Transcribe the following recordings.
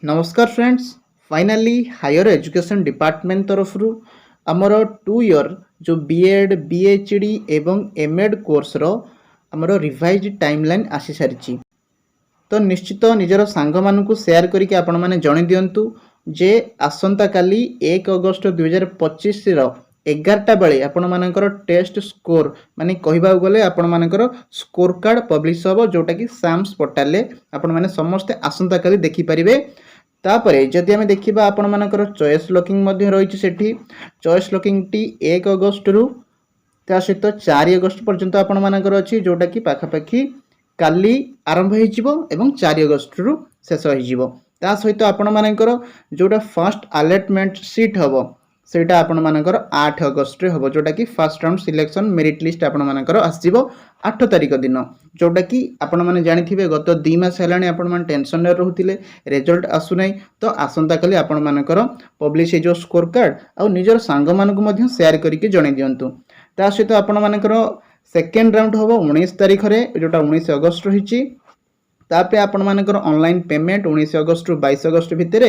नमस्कार friends. Finally higher education department तरफ आमर 2 ईयर जो बीएड बीएचडी एवं एमएड कोर्स रो आमर रिवाइज टाइमलाइन आसी सारी। तो निश्चित निजर सांग मानू शेयर करके आपण मैंने जन दिंतु जे आसंता काली 1 अगस्त 2025 11टा बेले आपण मानकर टेस्ट स्कोर माने कहबा गले आपण मानकर स्कोर कार्ड पब्लिश हो जोटा कि साम्स पोर्टाल आपण माने समस्ते आसंता काली देखि परिबे। तापरे जदि आम देखा आपण मानकर चॉइस लॉकिंग रही सेठी चॉइस लॉकिंग टी 1 अगस्त रु ता सहित 4 अगस्त पर्यंत आपण मानकर अछि जोटा कि पाखापाखि काली आरंभ हो 4 अगस्त रु शेष हो। ता सहित आपण मानकर जोटा फर्स्ट अलॉटमेंट सीट हम सेटा आपण मानकर 8 अगस्त रे हबो जोटा कि first round selection merit list आपण मानकर आसीबो 8 तारिख दिन जोटा कि आपण माने जानिथिबे गत 2 मास हेलाणी आपण माने टेंशन रे रहउतिले रिजल्ट आसु नै। तो आसंता काली आपण मानकर पब्लिश जो स्कोर कार्ड आ निजर सांग मानकु मध्य शेयर करके जणे दियंतु। ता सहित आपण मानकर सेकेंड राउंड हबो 19 तारिख रे जोटा 19 अगस्त रहिछि। तापरे आपण मानकर ऑनलाइन पेमेंट 19 अगस्त रु 22 अगस्त भितर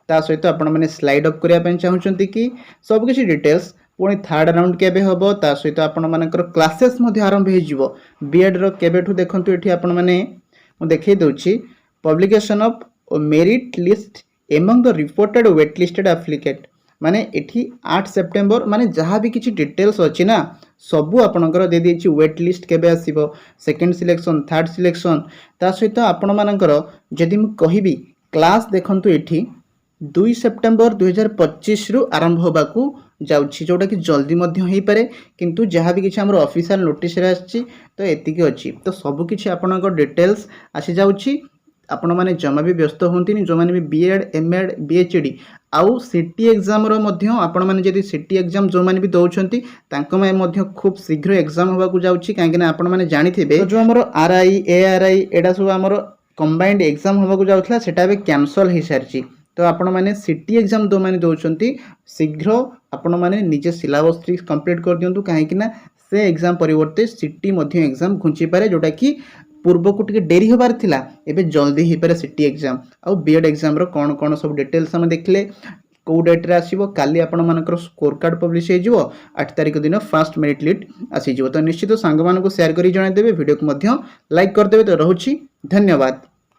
ता सहित आपण माने स्लाइड अप करिया पय चाहउछंती कि सब किछि डिटेल्स पुणी थर्ड राउंड केबे हबो ता सहित आपण मानकर क्लासेस मध्ये आरंभ हे जिवो बीएड रो केबेठु देखंतु एठी आपण माने मु देखै दउछि publication of merit list among the reported wait listed applicant माने एठी 8 सेप्टेम्बर माने जहाँ भी किछि डिटेल्स अछि ना सबू आपणकर दे देछि वेट लिस्ट केबे आसीबो सेकंड सिलेक्शन थर्ड सिलेक्शन ता सहित आपण मानकर जदि मु कहिबी क्लास देखंतु एठी 2 सेप्टेम्बर 2025 रु आरंभ होबाकू जाउछि जोटा कि जल्दी मध्य हेई पारे किंतु जहाँ भी किछि हमर ऑफिशियल नोटिस रे आछि तो एतिकी अछि। तो सब किछि आपणकर डिटेल्स आसी जाउछि आपण माने जमा भी व्यस्त होंतिनी जो माने भी बीएड एमएड बीएचडी आउ सीटी एग्जाम रो मध्य आपण माने जदि सीटी एग्जाम जो माने भी दउछंती तांको माने मध्य खूब शीघ्र एग्जाम होबाकू जाउछि काहे कि आपण माने जानिथिबे जो हमर आरआई एआरआई एडा सब हमर कंबाइंड एग्जाम होबाकू जाउथला सेटा बे कैंसल हे सारछि। तो आपण माने सीटी एग्जाम दो माने दउछंती शीघ्र आपण माने निजे सिलेबस कंप्लीट कर दियंतु काहे कि से एग्जाम परिवर्ते सीटी मध्य एग्जाम घुंची पारे जोटा कि पूर्व को टिके डेरी होबार थिला एबे जल्दी ही पारे सीटी एग्जाम आ बीएड एग्जाम रो कोन कोन सब डिटेल्स हम देखले को डेट रे आसीबो काली आपण मानकर स्कोर कार्ड पब्लिश हे जिवो 8 तारिख दिन फर्स्ट मेरिट लिस्ट आसी जिवो। तो निश्चित सांग मानको शेयर करी जणाय देबे वीडियो को मध्य लाइक कर देबे। तो रहउछि धन्यवाद।